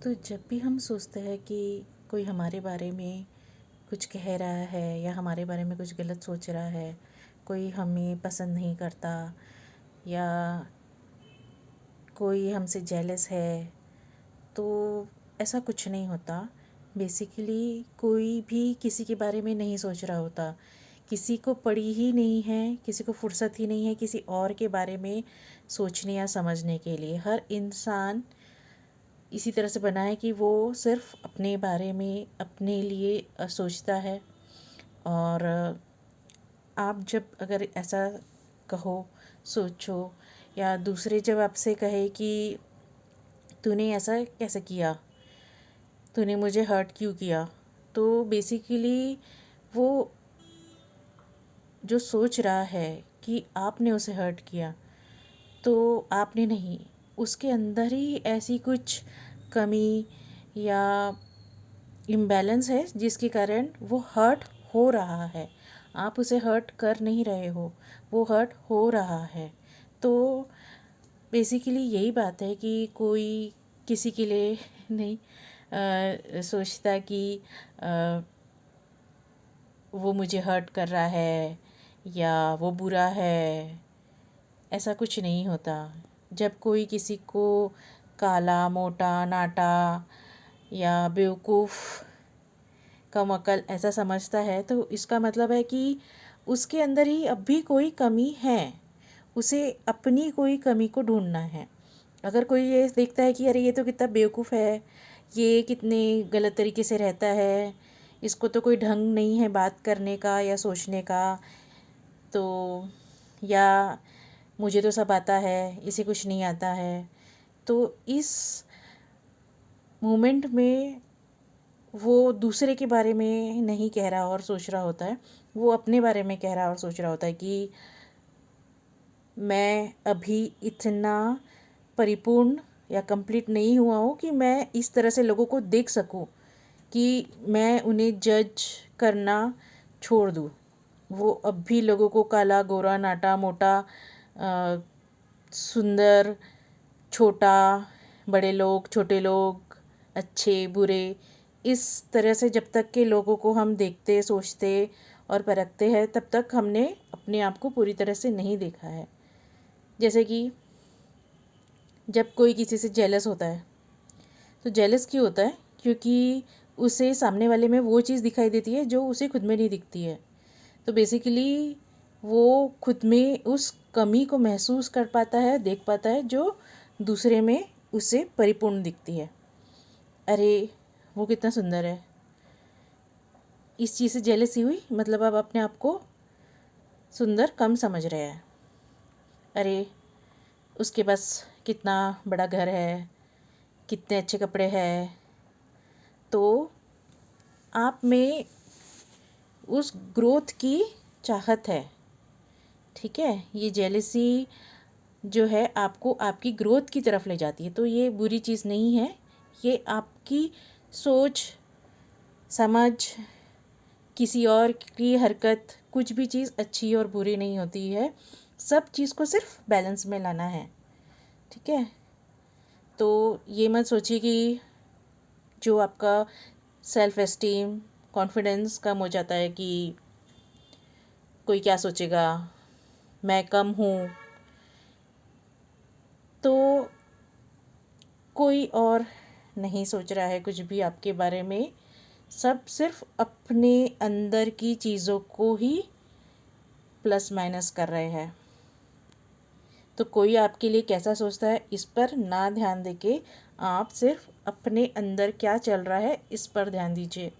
तो जब भी हम सोचते हैं कि कोई हमारे बारे में कुछ कह रहा है या हमारे बारे में कुछ गलत सोच रहा है, कोई हमें पसंद नहीं करता या कोई हमसे जेलस है, तो ऐसा कुछ नहीं होता। बेसिकली कोई भी किसी के बारे में नहीं सोच रहा होता। किसी को पड़ी ही नहीं है, किसी को फुर्सत ही नहीं है किसी और के बारे में सोचने या समझने के लिए। हर इंसान इसी तरह से बना है कि वो सिर्फ अपने बारे में अपने लिए सोचता है। और आप जब अगर ऐसा कहो, सोचो, या दूसरे जब आपसे कहे कि तूने ऐसा कैसे किया, तूने मुझे हर्ट क्यों किया, तो बेसिकली वो जो सोच रहा है कि आपने उसे हर्ट किया, तो आपने नहीं, उसके अंदर ही ऐसी कुछ कमी या इम्बैलेंस है जिसके कारण वो हर्ट हो रहा है। आप उसे हर्ट कर नहीं रहे हो, वो हर्ट हो रहा है। तो बेसिकली यही बात है कि कोई किसी के लिए नहीं सोचता कि अ, वो मुझे हर्ट कर रहा है या वो बुरा है। ऐसा कुछ नहीं होता। जब कोई किसी को काला, मोटा, नाटा या बेवकूफ़, कम अकल ऐसा समझता है, तो इसका मतलब है कि उसके अंदर ही अब भी कोई कमी है। उसे अपनी कोई कमी को ढूंढना है। अगर कोई ये देखता है कि अरे ये तो कितना बेवकूफ़ है, ये कितने गलत तरीके से रहता है, इसको तो कोई ढंग नहीं है बात करने का या सोचने का, तो या मुझे तो सब आता है, इसे कुछ नहीं आता है, तो इस मोमेंट में वो दूसरे के बारे में नहीं कह रहा और सोच रहा होता है, वो अपने बारे में कह रहा और सोच रहा होता है कि मैं अभी इतना परिपूर्ण या कंप्लीट नहीं हुआ हूँ कि मैं इस तरह से लोगों को देख सकूँ कि मैं उन्हें जज करना छोड़ दूँ। वो अब भी लोगों को काला, गोरा, नाटा, मोटा, सुंदर, छोटा, बड़े लोग, छोटे लोग, अच्छे, बुरे, इस तरह से जब तक के लोगों को हम देखते, सोचते और परखते हैं, तब तक हमने अपने आप को पूरी तरह से नहीं देखा है। जैसे कि जब कोई किसी से जेलस होता है, तो जेलस क्यों होता है? क्योंकि उसे सामने वाले में वो चीज़ दिखाई देती है जो उसे खुद में नहीं दिखती है। तो बेसिकली वो खुद में उस कमी को महसूस कर पाता है, देख पाता है, जो दूसरे में उसे परिपूर्ण दिखती है। अरे वो कितना सुंदर है, इस चीज़ से जेलसी हुई मतलब आप अपने आप को सुंदर कम समझ रहे हैं। अरे उसके पास कितना बड़ा घर है, कितने अच्छे कपड़े हैं, तो आप में उस ग्रोथ की चाहत है। ठीक है, ये जेलसी जो है आपको आपकी ग्रोथ की तरफ ले जाती है, तो ये बुरी चीज़ नहीं है। ये आपकी सोच, समझ, किसी और की हरकत, कुछ भी चीज़ अच्छी और बुरी नहीं होती है। सब चीज़ को सिर्फ बैलेंस में लाना है। ठीक है, तो ये मत सोचिए कि जो आपका सेल्फ एस्टीम, कॉन्फिडेंस कम हो जाता है कि कोई क्या सोचेगा, मैं कम हूँ, तो कोई और नहीं सोच रहा है कुछ भी आपके बारे में। सब सिर्फ अपने अंदर की चीज़ों को ही प्लस माइनस कर रहे हैं। तो कोई आपके लिए कैसा सोचता है इस पर ना ध्यान देके आप सिर्फ अपने अंदर क्या चल रहा है इस पर ध्यान दीजिए।